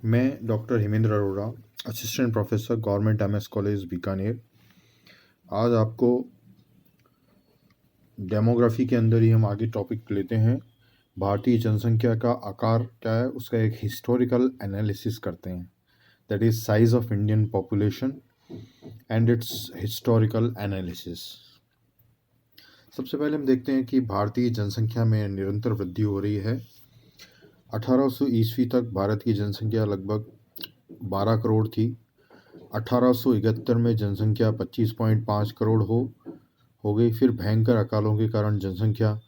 मैं doctor Hemendra Arora, assistant professor government MS college Bikaner. आज आपको डेमोग्राफी के अंदर ही हम आगे टॉपिक लेते हैं। भारतीय जनसंख्या का आकार क्या है, उसका एक हिस्टोरिकल एनालिसिस करते हैं। That is size of Indian population and it's historical analysis. सबसे पहले हम देखते हैं कि भारतीय जनसंख्या में निरंतर वृद्धि हो रही है। 1800 ईस्वी तक भारत की जनसंख्या लगभग 12 करोड़ थी। 1871 में जनसंख्या 25.5 करोड़ हो गई। फिर भयंकर अकालों के कारण जनसंख्या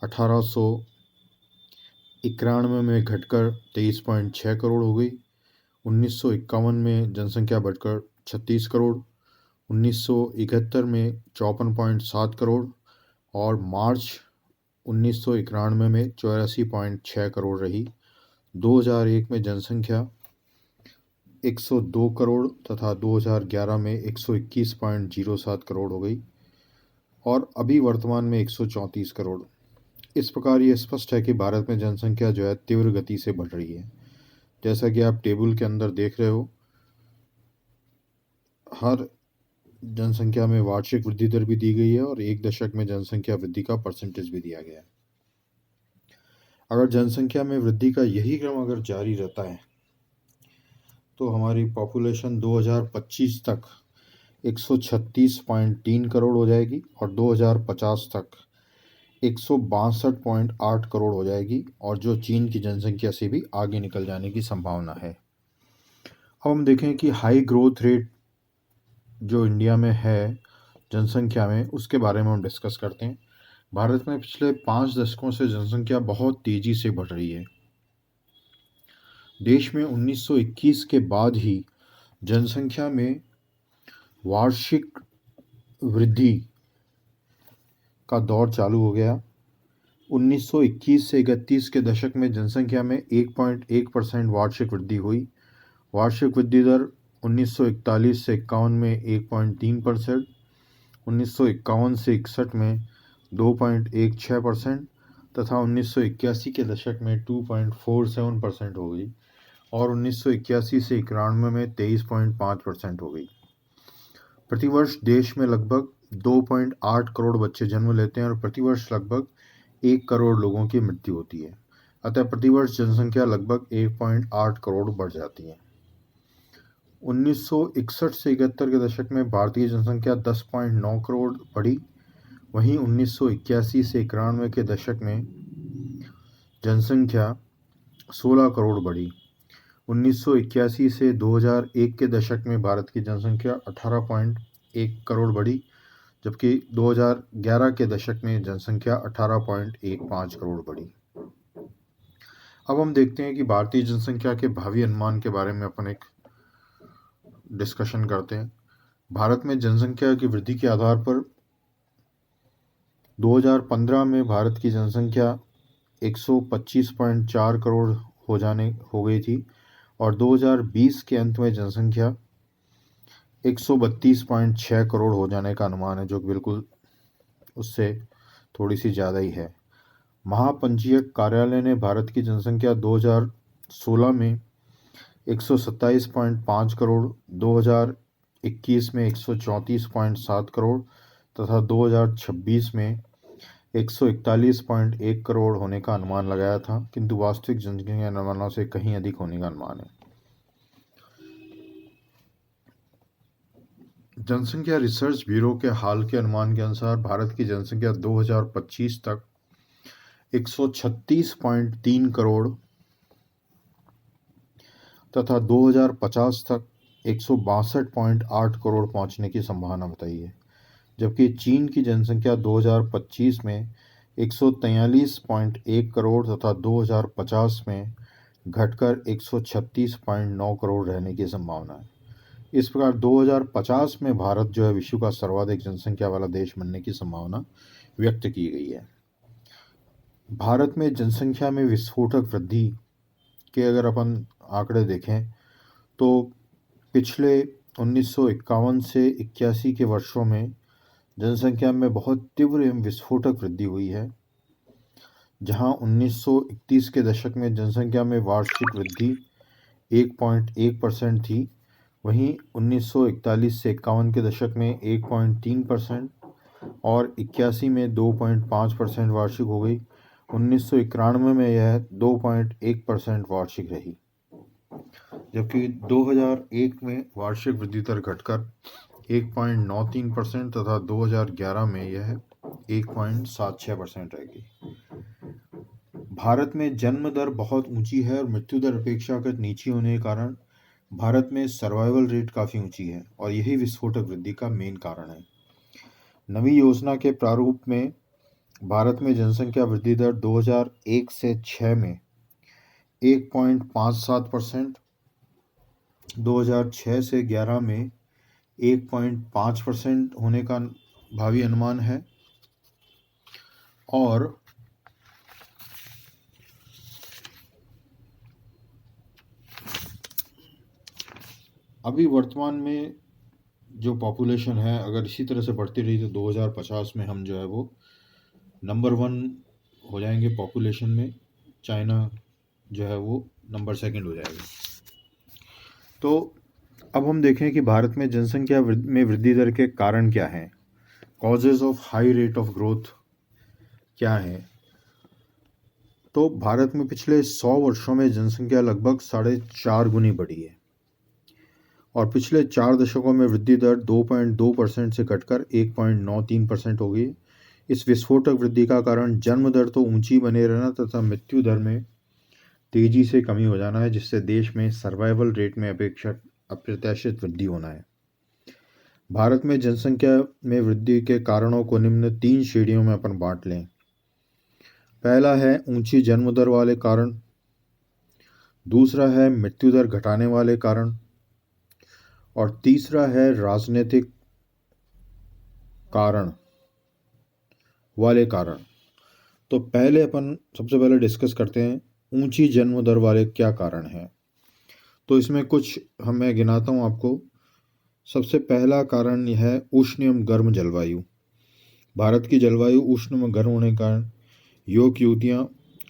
1891 में घटकर 23.6 करोड़ हो गई। 1951 में जनसंख्या बढ़कर 36 करोड़, 1971 में 54.7 करोड़ और मार्च 1991 में 84.6 करोड़ रही। 2001 में जनसंख्या 102 करोड़ तथा 2011 में 121.07 करोड़ हो गई और अभी वर्तमान में 134 करोड़। इस प्रकार ये स्पष्ट है कि भारत में जनसंख्या जो है तीव्र गति से बढ़ रही है। जैसा कि आप टेबल के अंदर देख रहे हो, हर जनसंख्या में वार्षिक वृद्धि दर भी दी गई है और एक दशक में जनसंख्या वृद्धि का परसेंटेज भी दिया गया है। अगर जनसंख्या में वृद्धि का यही क्रम अगर जारी रहता है तो हमारी पॉपुलेशन 2025 तक 136.3 करोड़ हो जाएगी और 2050 तक 162.8 करोड़ हो जाएगी और जो चीन की जनसंख्या से भी आगे निकल जाने की संभावना है। अब हम देखें कि हाई ग्रोथ रेट जो इंडिया में है जनसंख्या में, उसके बारे में हम डिस्कस करते हैं। भारत में पिछले 5 दशकों से जनसंख्या बहुत तेजी से बढ़ रही है। देश में 1921 के बाद ही जनसंख्या में वार्षिक वृद्धि का दौर चालू हो गया। 1921 से 31 के दशक में जनसंख्या में 1.1% वार्षिक वृद्धि हुई। वार्षिक वृद्धि दर 1941 से 51 में 1.3%, 1951 से 61 में 2.16% तथा 1981 के दशक में 2.47% हो गई और 1981 से 91 में 23.5% हो गई। प्रतिवर्ष देश में लगभग 2.8 करोड़ बच्चे जन्म लेते हैं और प्रतिवर्ष लगभग 1 करोड़ लोगों की मृत्यु होती है। अतः प्रतिवर्ष जनसंख्या लगभग 1.8 करोड़ बढ़ जाती है। 1961 से 71 के दशक में भारतीय जनसंख्या 10.9 करोड़ बढ़ी। वहीं 1981 से 91 के दशक में जनसंख्या 16 करोड़ बढ़ी। 1981 से 2001 के दशक में भारत की जनसंख्या 18.1 करोड़ बढ़ी, जबकि 2011 के दशक में जनसंख्या 18.15 करोड़ बढ़ी। अब हम देखते हैं कि भारतीय जनसंख्या के भावी अनुमान के बारे में अपन एक डिस्कशन करते हैं। भारत में जनसंख्या की वृद्धि के आधार पर 2015 में भारत की जनसंख्या 125.4 करोड़ हो गई थी और 2020 के अंत में जनसंख्या 132.6 करोड़ हो जाने का अनुमान है, जो बिल्कुल उससे थोड़ी सी ज़्यादा ही है। महापंजीयक कार्यालय ने भारत की जनसंख्या 2016 में 127.5 करोड़, 2021 में 134.7 करोड़ तथा 2026 में 141.1 करोड़ होने का अनुमान लगाया था, किंतु वास्तविक जनसंख्या अनुमानों से कहीं अधिक होने का अनुमान है। जनसंख्या रिसर्च ब्यूरो के हाल के अनुमान के अनुसार भारत की जनसंख्या 2025 तक 136.3 करोड़ तथा 2050 तक 162.8 करोड़ पहुंचने की संभावना बताई है, जबकि चीन की जनसंख्या 2025 में 143.1 करोड़ तथा 2050 में घटकर 136.9 करोड़ रहने की संभावना है। इस प्रकार 2050 में भारत जो है विश्व का सर्वाधिक जनसंख्या वाला देश बनने की संभावना व्यक्त की गई है। भारत में जनसंख्या में विस्फोटक वृद्धि के अगर अपन आंकड़े देखें तो पिछले 1951 से 81 के वर्षों में जनसंख्या में बहुत तीव्र एवं विस्फोटक वृद्धि हुई है, जहां 1931 के दशक में जनसंख्या में वार्षिक वृद्धि 1.1% थी, वहीं 1941 से 51 के दशक में 1.3% और 81 में 2.5% वार्षिक हो गई। 1991 में यह 2.1% वार्षिक रही, जबकि 2001 में वार्षिक वृद्धि दर घटकर 1.93% तथा 2011 में यह 1.76% रह गई। भारत में जन्म दर बहुत ऊंची है और मृत्यु दर अपेक्षाकृत नीची होने के कारण भारत में सर्वाइवल रेट काफ़ी ऊंची है और यही विस्फोटक वृद्धि का मेन कारण है। नवी योजना के प्रारूप में भारत में जनसंख्या वृद्धि दर 2001 से 6 में 1.57%, 2006 से 11 में 1.5% होने का भावी अनुमान है और अभी वर्तमान में जो पॉपुलेशन है अगर इसी तरह से बढ़ती रही तो 2050 में हम जो है वो नंबर 1 हो जाएंगे पॉपुलेशन में। चाइना जो है वो नंबर 2 हो जाएगा। तो अब हम देखें कि भारत में जनसंख्या में वृद्धि दर के कारण क्या हैं, causes of high rate of growth क्या है। तो भारत में पिछले 100 वर्षों में जनसंख्या लगभग 4.5 गुनी बढ़ी है और पिछले 4 दशकों में वृद्धि दर 2.2% से घटकर 1.93% हो गई। इस विस्फोटक वृद्धि का कारण जन्म दर तो ऊंची बने रहना तथा मृत्यु दर में तेजी से कमी हो जाना है, जिससे देश में सर्वाइवल रेट में अप्रत्याशित वृद्धि होना है। भारत में जनसंख्या में वृद्धि के कारणों को निम्न 3 श्रेणियों में अपन बांट लें। पहला है ऊंची जन्म दर वाले कारण, दूसरा है मृत्यु दर घटाने वाले कारण और तीसरा है राजनीतिक कारण वाले कारण। तो सबसे पहले डिस्कस करते हैं ऊंची जन्म दर वाले क्या कारण हैं। तो इसमें कुछ मैं गिनाता हूँ आपको। सबसे पहला कारण यह है उष्ण एवं गर्म जलवायु। भारत की जलवायु उष्ण एवं गर्म होने के कारण युवक युवतियाँ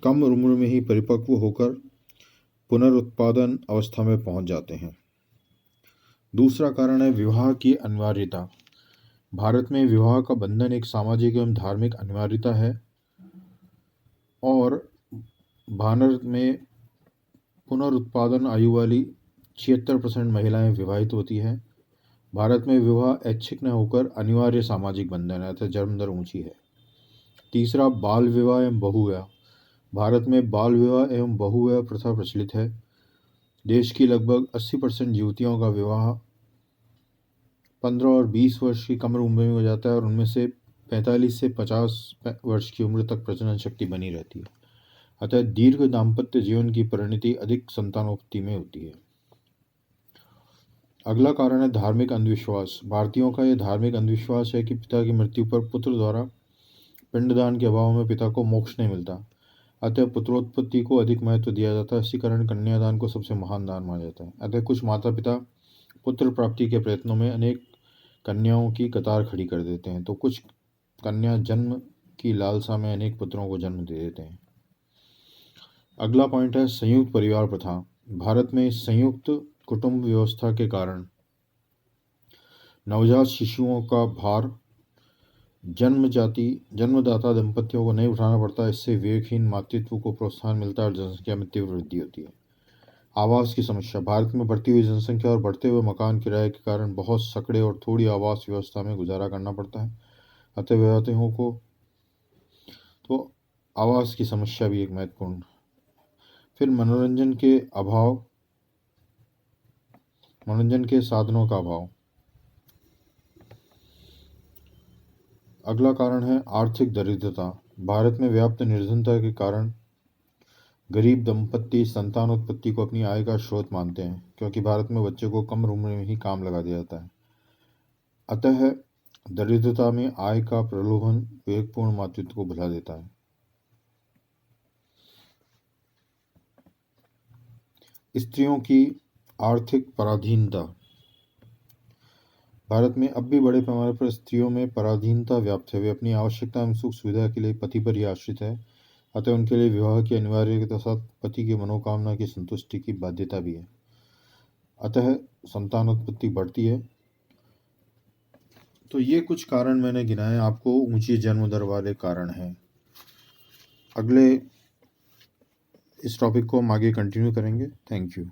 कम उम्र में ही परिपक्व होकर पुनरुत्पादन अवस्था में पहुंच जाते हैं। दूसरा कारण है विवाह की अनिवार्यता। भारत में विवाह का बंधन एक सामाजिक एवं धार्मिक अनिवार्यता है और भारत में पुनरुत्पादन आयु वाली 76% महिलाएं विवाहित होती हैं। भारत में विवाह ऐच्छिक न होकर अनिवार्य सामाजिक बंधन है, अतः जन्म दर ऊंची है। तीसरा बाल विवाह एवं बहुविवाह। भारत में बाल विवाह एवं बहुविवाह प्रथा प्रचलित है। देश की लगभग 80% युवतियों का विवाह 15 और 20 वर्ष की कम उम्र में हो जाता है और उनमें से 45 से 50 वर्ष की उम्र तक प्रजनन शक्ति बनी रहती है, अतः दीर्घ दाम्पत्य जीवन की परिणति अधिक संतानोत्पत्ति में होती है। अगला कारण है धार्मिक अंधविश्वास। भारतीयों का यह धार्मिक अंधविश्वास है कि पिता की मृत्यु पर पुत्र द्वारा पिंडदान के अभाव में पिता को मोक्ष नहीं मिलता, अतः पुत्रोत्पत्ति को अधिक महत्व दिया जाता है। इसी कारण कन्यादान को सबसे महान दान माना जाता है। अतः कुछ माता पिता पुत्र प्राप्ति के प्रयत्नों में अनेक कन्याओं की कतार खड़ी कर देते हैं, तो कुछ कन्या जन्म की लालसा में अनेक पुत्रों को जन्म दे देते हैं। अगला पॉइंट है संयुक्त परिवार प्रथा। भारत में संयुक्त कुटुंब व्यवस्था के कारण नवजात शिशुओं का भार जन्मदाता दंपतियों को नहीं उठाना पड़ता। इससे विवेकहीन मातृत्व को प्रोत्साहन मिलता है और जनसंख्या में तीव्र वृद्धि होती है। आवास की समस्या। भारत में बढ़ती हुई जनसंख्या और बढ़ते हुए मकान किराए के कारण बहुत सकड़े और थोड़ी आवास व्यवस्था में गुजारा करना पड़ता है, अतः व्यवसायियों को तो आवास की समस्या भी एक महत्वपूर्ण। फिर मनोरंजन के साधनों का अभाव। अगला कारण है आर्थिक दरिद्रता। भारत में व्याप्त निर्धनता के कारण गरीब दंपत्ति संतानोत्पत्ति को अपनी आय का स्रोत मानते हैं, क्योंकि भारत में बच्चे को कम उम्र में ही काम लगा दिया जाता है। अतः दरिद्रता में आय का प्रलोभन विवेकपूर्ण मातृत्व को भुला देता है। स्त्रियों की आर्थिक पराधीनता। भारत में अब भी बड़े पैमाने पर स्त्रियों में पराधीनता व्याप्त है। वे अपनी आवश्यकता एवं सुख सुविधा के लिए पति पर ही आश्रित है, अतः उनके लिए विवाह की अनिवार्यता के साथ पति की मनोकामना की संतुष्टि की बाध्यता भी है। अतः संतानोत्पत्ति बढ़ती है। तो ये कुछ कारण मैंने गिनाए आपको, ऊंची जन्म दर वाले कारण हैं। अगले इस टॉपिक को हम आगे कंटिन्यू करेंगे। Thank you.